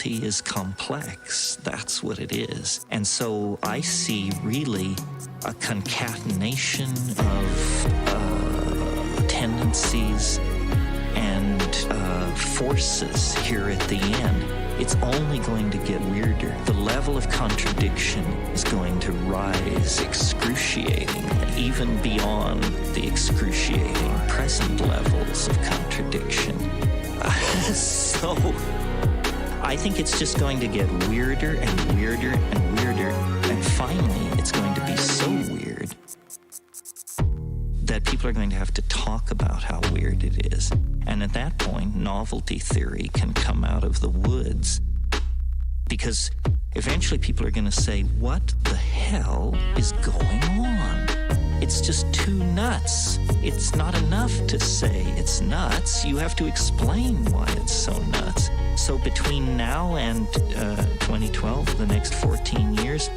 novelty is complex. That's what it is. And so I see really a concatenation of tendencies and forces here at the end. It's only going to get weirder. The level of contradiction is going to rise excruciatingly, even beyond the excruciating present levels of contradiction. So I think it's just going to get weirder and weirder and weirder, and finally it's going to be so weird that people are going to have to talk about how weird it is. And at that point, novelty theory can come out of the woods, because eventually people are going to say, what the hell is going on? It's just too nuts. It's not enough to say it's nuts. You have to explain why it's so nuts. So between now and 2012, the next 14 years,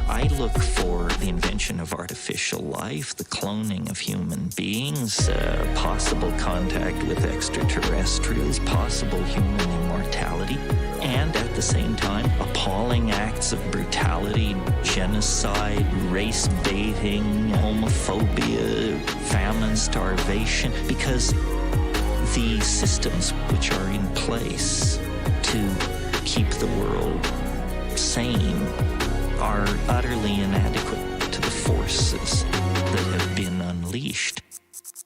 I look for the invention of artificial life, the cloning of human beings, possible contact with extraterrestrials, possible human immortality, and at the same time, appalling acts of brutality, genocide, race baiting, homophobia, famine, starvation, because the systems which are in place to keep the world sane are utterly inadequate to the forces that have been unleashed.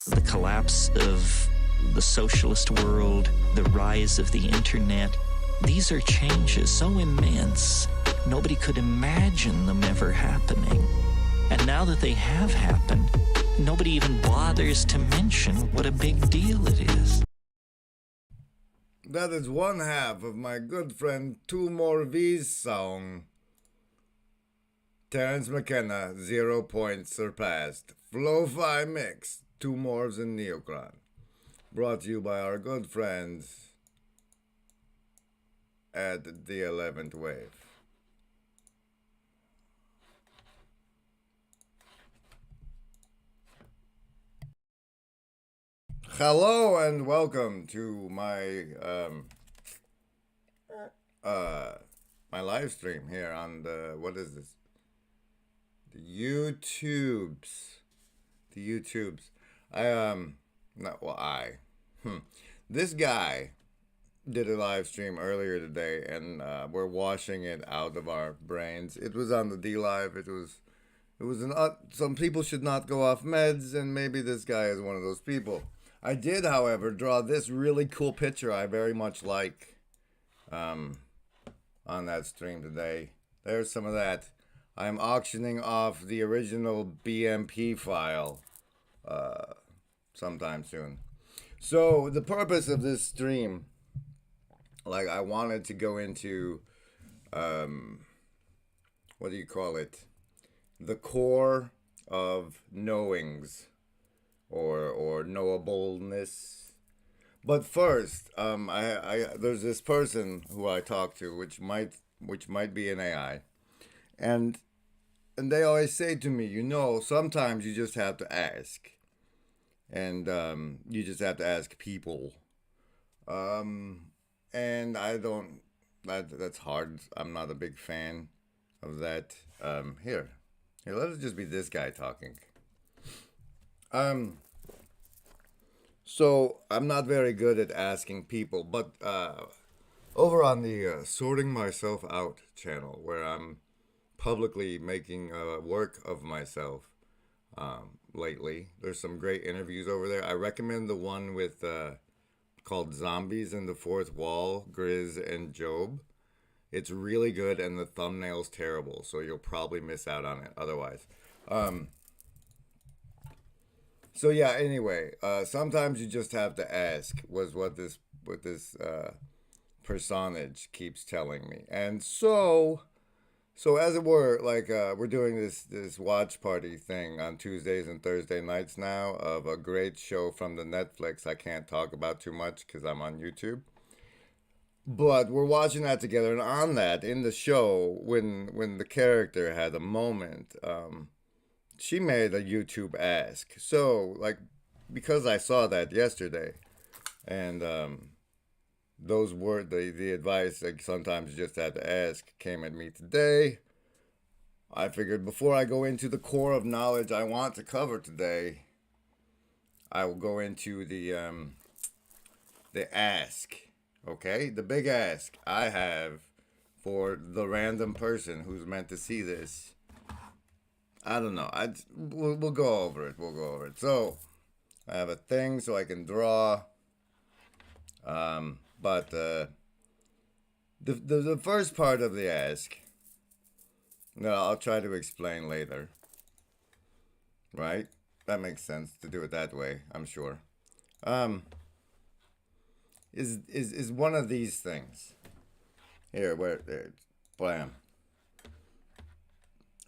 The collapse of the socialist world, the rise of the internet, these are changes so immense, nobody could imagine them ever happening. And now that they have happened, nobody even bothers to mention what a big deal it is. That is one half of my good friend Two More V's song. Terence McKenna, 0 points surpassed. Flow-Fi Mix, Two Morphs and Neocron. Brought to you by our good friends at the 11th Wave. Hello and welcome to my my live stream here on the, what is this? The YouTubes. This guy did a live stream earlier today, and we're washing it out of our brains. It was on the D-Live. It was some people should not go off meds, and maybe this guy is one of those people. I did, however, draw this really cool picture I very much like on that stream today. There's some of that. I'm auctioning off the original BMP file sometime soon. So the purpose of this stream, like, I wanted to go into, what do you call it? The core of knowings or knowableness. But first, there's this person who I talk to, which might be an AI. And they always say to me, sometimes you just have to ask. And you just have to ask people. And I don't, that's hard. I'm not a big fan of that. Here, let it just be this guy talking. So I'm not very good at asking people, but over on the Sorting Myself Out channel, where I'm publicly making work of myself lately, there's some great interviews over there. I recommend the one with called Zombies in the Fourth Wall, Grizz and Job. It's really good, and the thumbnail's terrible, so you'll probably miss out on it otherwise. So yeah, anyway, sometimes you just have to ask, was what this personage keeps telling me. And so as it were, like, we're doing this watch party thing on Tuesdays and Thursday nights now of a great show from the Netflix I can't talk about too much because I'm on YouTube. But we're watching that together, and on that, in the show, when the character had a moment, she made a YouTube ask. So, like, because I saw that yesterday, and those were the advice I sometimes just had to ask came at me today. I figured before I go into the core of knowledge I want to cover today, I will go into the ask. Okay, the big ask I have for the random person who's meant to see this. I don't know. We'll go over it. We'll go over it. So I have a thing so I can draw. But the first part of the ask, no, I'll try to explain later. Right? That makes sense to do it that way, I'm sure. Is one of these things. Here, there, blam.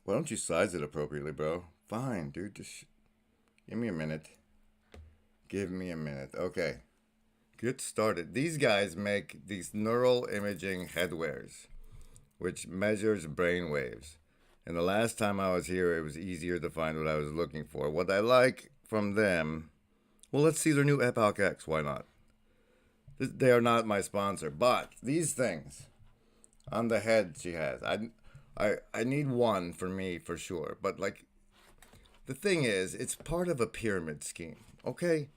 Why don't you size it appropriately, bro? Fine, dude, just give me a minute. Give me a minute. Okay. Get started. These guys make these neural imaging headwears, which measures brain waves. And the last time I was here, it was easier to find what I was looking for. What I like from them, well, let's see their new Epoch X. Why not? They are not my sponsor, but these things on the head she has, I need one for me for sure. But like, the thing is, it's part of a pyramid scheme. Okay.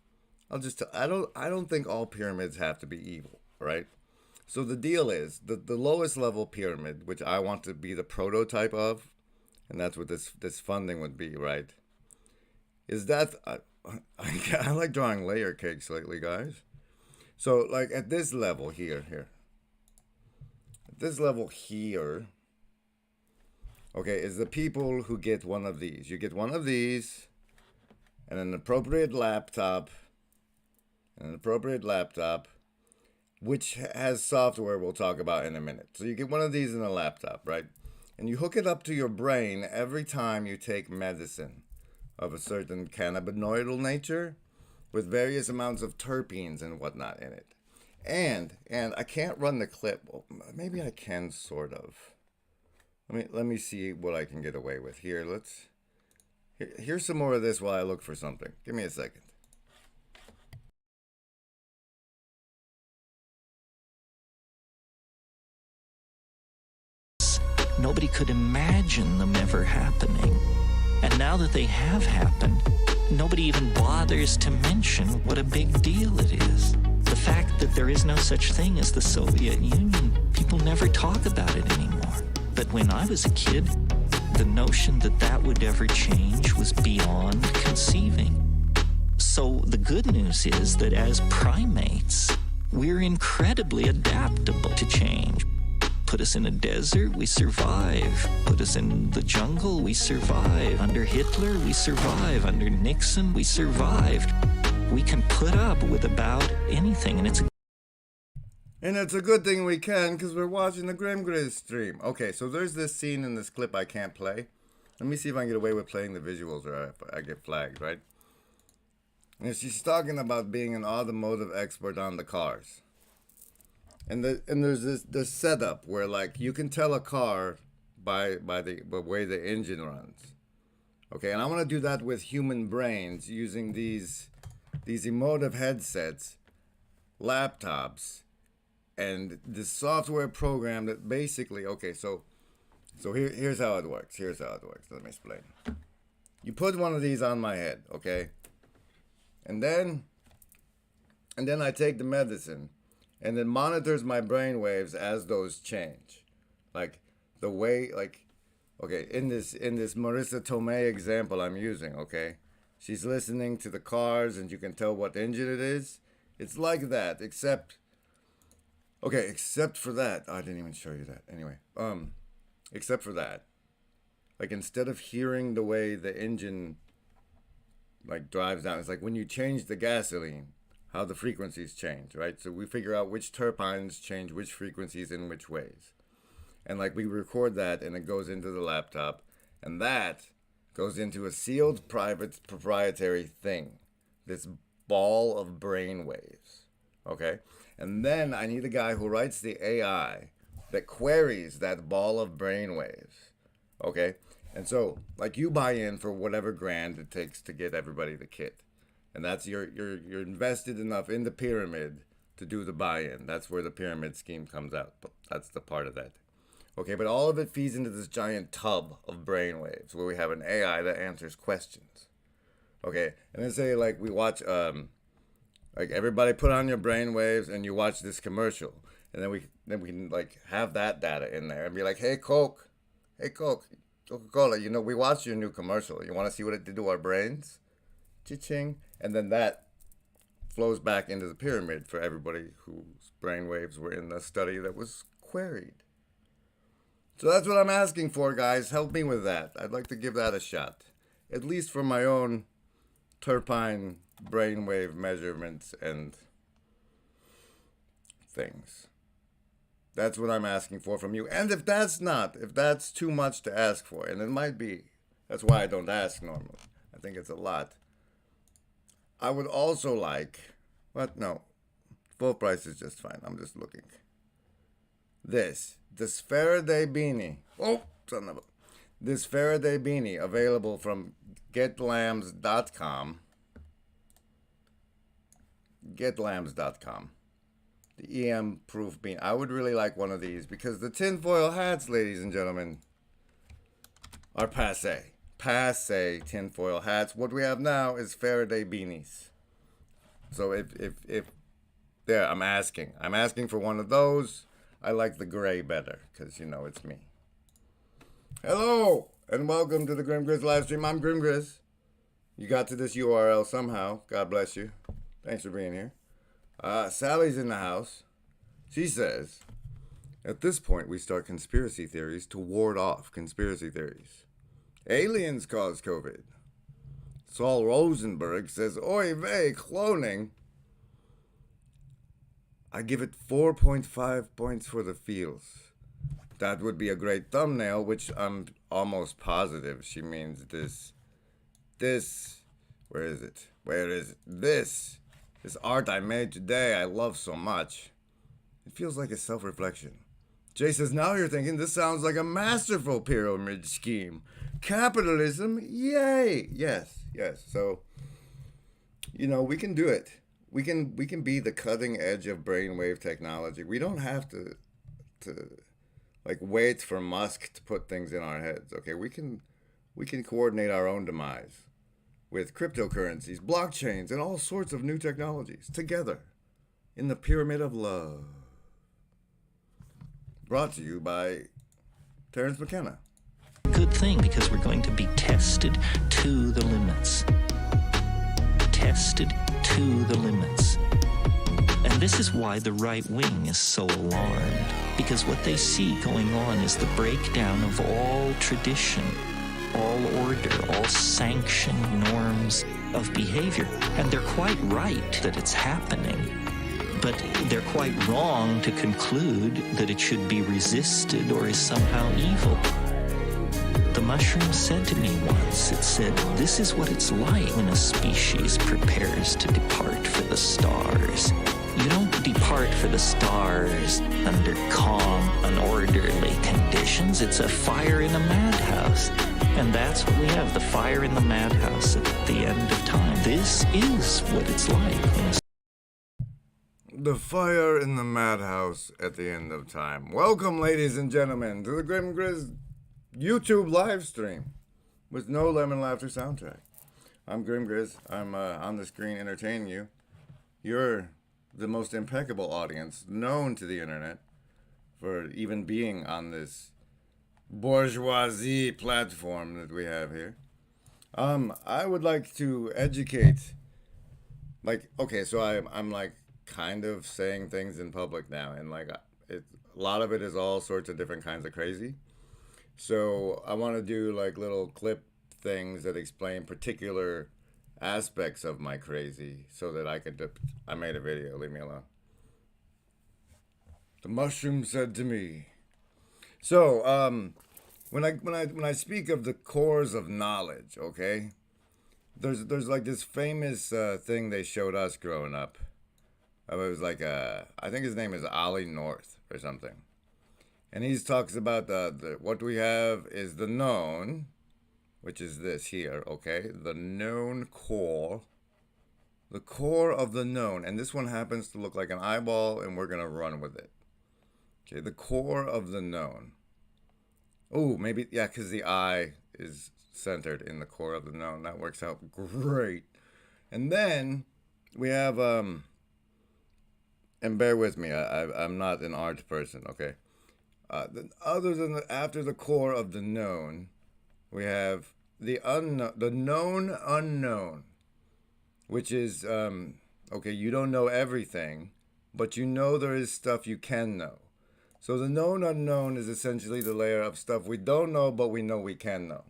I don't think all pyramids have to be evil, right? So the deal is the lowest level pyramid, which I want to be the prototype of, and that's what this funding would be, right? Is that I like drawing layer cakes lately, guys. So like at this level here, at this level here, okay, is the people who get one of these. You get one of these, and an appropriate laptop. An appropriate laptop, which has software we'll talk about in a minute. So you get one of these in a laptop, right? And you hook it up to your brain every time you take medicine of a certain cannabinoidal nature with various amounts of terpenes and whatnot in it. And I can't run the clip. Well, maybe I can, sort of. Let me see what I can get away with here. Here's some more of this while I look for something. Give me a second. Nobody could imagine them ever happening. And now that they have happened, nobody even bothers to mention what a big deal it is. The fact that there is no such thing as the Soviet Union, people never talk about it anymore. But when I was a kid, the notion that that would ever change was beyond conceiving. So the good news is that as primates, we're incredibly adaptable to change. Put us in a desert, we survive. Put us in the jungle, we survive. Under Hitler, we survive. Under Nixon, we survived. We can put up with about anything, and it's a good thing we can, because we're watching the Grim Grizz stream. Okay, so there's this scene in this clip I can't play. Let me see if I can get away with playing the visuals or I get flagged, right? And she's talking about being an automotive expert on the cars. And there's this setup where like you can tell a car by the way the engine runs. Okay, and I want to do that with human brains using these emotive headsets, laptops, and this software program that basically, okay, so here's how it works. Here's how it works. Let me explain. You put one of these on my head, okay? And then I take the medicine. And it monitors my brain waves as those change. Like the way, like, okay, in this Marissa Tomei example I'm using, okay? She's listening to the cars and you can tell what engine it is. It's like that, except for that. Oh, I didn't even show you that. Anyway, except for that. Like instead of hearing the way the engine like drives down, it's like when you change the gasoline, how the frequencies change, right? So we figure out which terpenes change which frequencies in which ways. And like we record that and it goes into the laptop, and that goes into a sealed private proprietary thing, this ball of brain waves, okay? And then I need a guy who writes the AI that queries that ball of brain waves, okay? And so like you buy in for whatever grand it takes to get everybody the kit. And that's you're invested enough in the pyramid to do the buy-in. That's where the pyramid scheme comes out. But that's the part of that. Okay, but all of it feeds into this giant tub of brainwaves where we have an AI that answers questions. Okay, and then say like we watch like everybody put on your brainwaves and you watch this commercial, and then we can like have that data in there and be like, hey Coke, Coca-Cola, you know, we watched your new commercial. You want to see what it did to our brains? Cha-ching. And then that flows back into the pyramid for everybody whose brainwaves were in the study that was queried. So that's what I'm asking for, guys. Help me with that. I'd like to give that a shot. At least for my own terpine brainwave measurements and things. That's what I'm asking for from you. And if that's too much to ask for, and it might be, that's why I don't ask normally. I think it's a lot. I would also like, no, full price is just fine. I'm just looking. This Faraday beanie. Oh, son of a. This Faraday beanie available from getlambs.com. Getlambs.com. The EM proof beanie. I would really like one of these because the tinfoil hats, ladies and gentlemen, are passe. Passe tinfoil hats. What we have now is Faraday beanies. So if there, I'm asking for one of those. I like the gray better because, you know, it's me. Hello and welcome to the Grim Grizz live stream. I'm Grim Grizz. You got to this URL somehow. God bless you. Thanks for being here. Sally's in the house. She says, at this point we start conspiracy theories to ward off conspiracy theories. Aliens cause COVID. Saul Rosenberg says, oy vey, cloning. I give it 4.5 points for the feels. That would be a great thumbnail, which I'm almost positive she means this, where is it? This art I made today I love so much. It feels like a self-reflection. Jay says, now you're thinking this sounds like a masterful pyramid scheme. Capitalism, yay! Yes. So, you know, we can do it. We can be the cutting edge of brainwave technology. We don't have to like wait for Musk to put things in our heads. Okay, we can coordinate our own demise with cryptocurrencies, blockchains, and all sorts of new technologies together in the pyramid of love. Brought to you by Terence McKenna. Good thing, because we're going to be tested to the limits. Tested to the limits. And this is why the right wing is so alarmed, because what they see going on is the breakdown of all tradition, all order, all sanctioned norms of behavior. And they're quite right that it's happening, but they're quite wrong to conclude that it should be resisted or is somehow evil. The mushroom said to me once, it said, this is what it's like when a species prepares to depart for the stars. You don't depart for the stars under calm, unorderly conditions. It's a fire in a madhouse. And that's what we have, the fire in the madhouse at the end of time. This is what it's like when the fire in the madhouse at the end of time. Welcome, ladies and gentlemen, to the Grim Grizz YouTube live stream with no Lemon Laughter soundtrack. I'm Grim Grizz. I'm on the screen entertaining you. You're the most impeccable audience known to the internet for even being on this bourgeoisie platform that we have here. I would like to educate, like, okay, so I'm like kind of saying things in public now, and like a lot of it is all sorts of different kinds of crazy. So I want to do like little clip things that explain particular aspects of my crazy so that I made a video. Leave me alone. The mushroom said to me. So when I speak of the cores of knowledge, okay, there's like this famous thing they showed us growing up. It was like I think his name is Ollie North or something. And he talks about what we have is the known, which is this here, okay? The known core The core of the known. And this one happens to look like an eyeball, and we're going to run with it. Okay, the core of the known. Oh, maybe, yeah, because the eye is centered in the core of the known. That works out great. And then we have, and bear with me, I'm not an art person, okay? Other than after the core of the known, we have the unknown, the known unknown, which is, okay, you don't know everything, but you know there is stuff you can know. So the known unknown is essentially the layer of stuff we don't know, but we know we can know.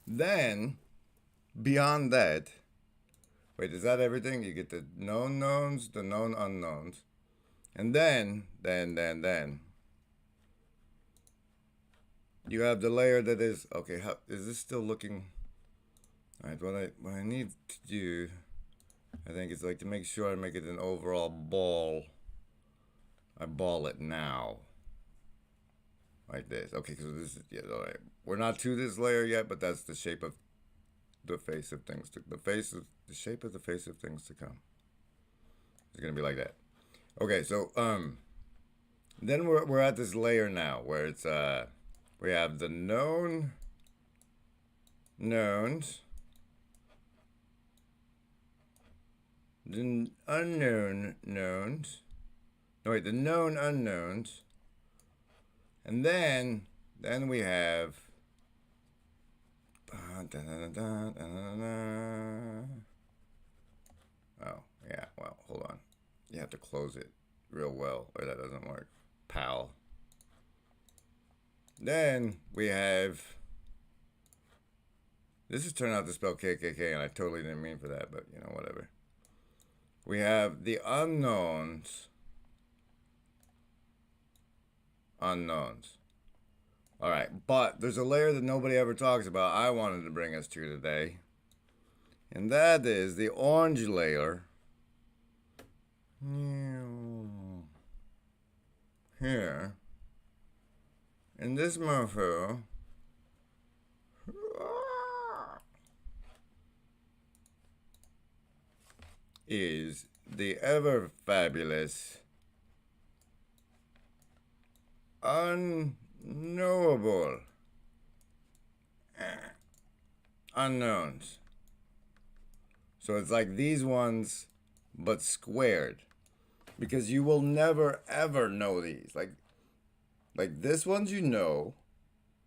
Then, beyond that, wait, is that everything? You get the known knowns, the known unknowns. And then, you have the layer that is, okay, how, is this still looking, all right, what I need to do, I think it's like to make sure I make it an overall ball. I ball it now. Like this. Okay, because this is, yeah, all right. We're not to this layer yet, but that's the shape of the face of things to, the shape of the face of things to come. It's going to be like that. Okay, so, then we're at this layer now where it's, we have the known knowns, the unknown knowns. No, wait, the known unknowns. And then we have oh, yeah, well, hold on. You have to close it real well, or that doesn't work. Pal. Then we have, this is turning out to spell KKK, and I totally didn't mean for that, but, you know, whatever. We have the unknowns. Unknowns. All right, but there's a layer that nobody ever talks about I wanted to bring us to today, and that is the orange layer here in this mofo. Is the ever fabulous unknowable unknowns. So it's like these ones, but squared, because you will never ever know these. Like this one's you know,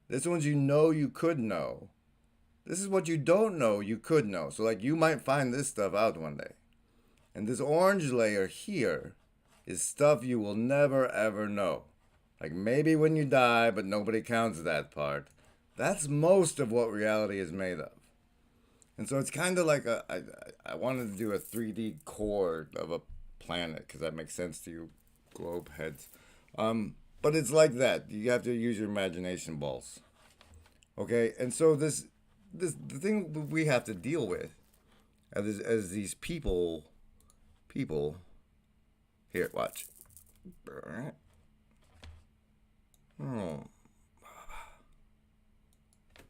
this one's you know you could know. This is what you don't know you could know. So like you might find this stuff out one day. And this orange layer here is stuff you will never ever know. Like maybe when you die, but nobody counts that part. That's most of what reality is made of. And so it's kind of like I wanted to do a 3D core of a planet, because that makes sense to you globe heads. But it's like that. You have to use your imagination balls. Okay? And so the thing we have to deal with as these people, here, watch. Oh.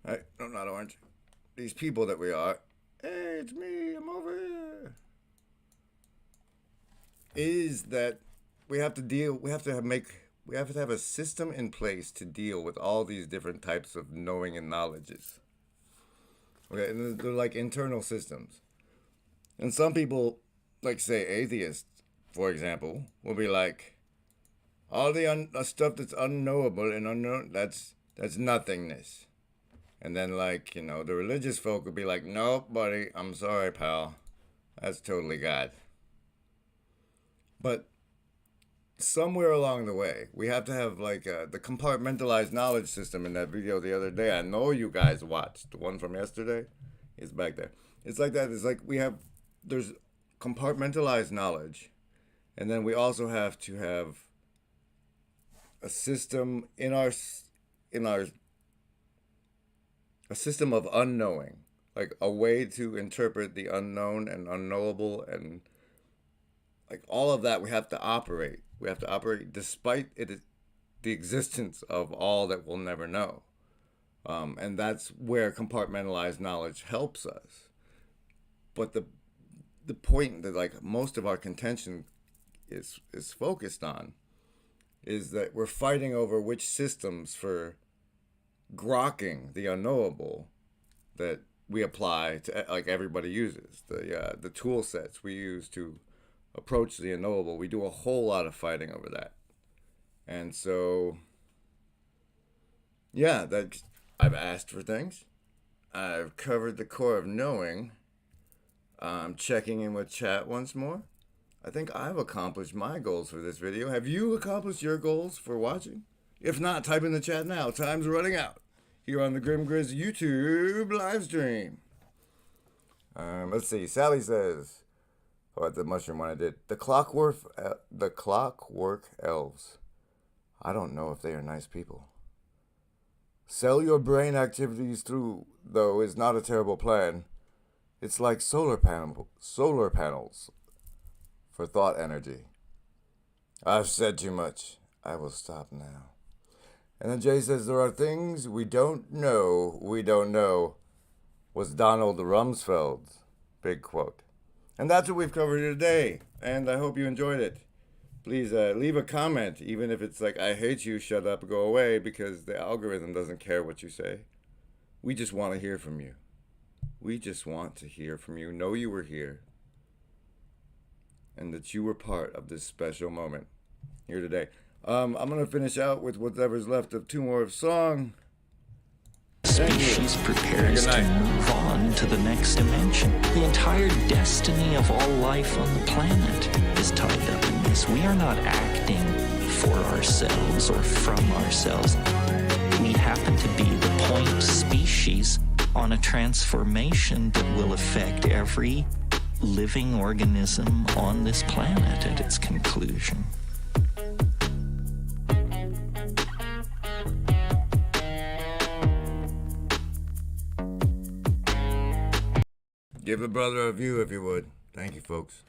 Right, no, not orange. These people that we are. Hey, it's me, I'm over here. Is that we have to have a system in place to deal with all these different types of knowing and knowledges. Okay, and they're like internal systems. And some people, like say atheists, for example, will be like, all the stuff that's unknowable and unknown, that's nothingness. And then, like, you know, the religious folk would be like, nope, buddy, I'm sorry, pal. That's totally God. But somewhere along the way, we have to have, like, the compartmentalized knowledge system in that video the other day. I know you guys watched. The one from yesterday is back there. It's like that. It's like there's compartmentalized knowledge. And then we also have to have a system a system of unknowing, like a way to interpret the unknown and unknowable, and like all of that we have to operate despite the existence of all that we'll never know. And that's where compartmentalized knowledge helps us. But the point that like most of our contention is focused on is that we're fighting over which systems for grokking the unknowable that we apply to, like everybody uses, the tool sets we use to approach the unknowable. We do a whole lot of fighting over that. And so, yeah, that I've asked for things. I've covered the core of knowing. I'm checking in with chat once more. I think I've accomplished my goals for this video. Have you accomplished your goals for watching? If not, type in the chat now. Time's running out here on the Grim Grizz YouTube live stream. Let's see. Sally says, oh, the mushroom one I did. The Clockwork Elves. I don't know if they are nice people. Sell your brain activities through, though, is not a terrible plan. It's like solar panels for thought energy. I've said too much. I will stop now. And then Jay says, there are things we don't know, was Donald Rumsfeld's big quote. And that's what we've covered here today. And I hope you enjoyed it. Please leave a comment, even if it's like, I hate you, shut up, go away, because the algorithm doesn't care what you say. We just want to hear from you. We just want to hear from you, know you were here, and that you were part of this special moment here today. I'm going to finish out with whatever's left of two more of song. Species prepares to move on to the next dimension. The entire destiny of all life on the planet is tied up in this. We are not acting for ourselves or from ourselves. We happen to be the point species on a transformation that will affect every living organism on this planet at its conclusion. Give the brother a view if you would. Thank you, folks.